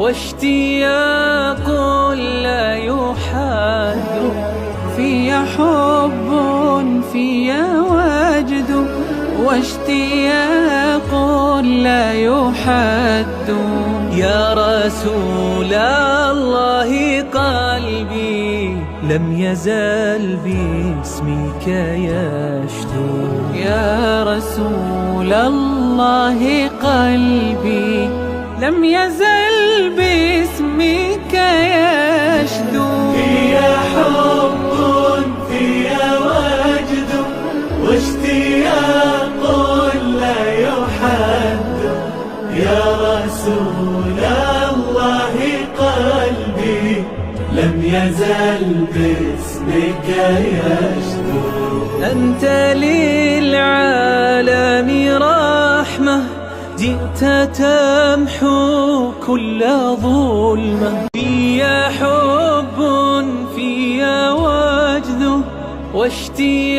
واشتياق لا يحد، في حب في وجد، واشتياق لا يحد. يا رسول الله قلبي لم يزل باسمك يشدو. يا رسول الله قلبي لم يزل باسمك يشدو. في حب في وجد، واشتياق لا يحد. يا رسول الله قلبي لم يزل باسمك يشدو. أنت للعالم رحمة، جئت تمحو كل ظلمة. في حب في وجد، واشتياق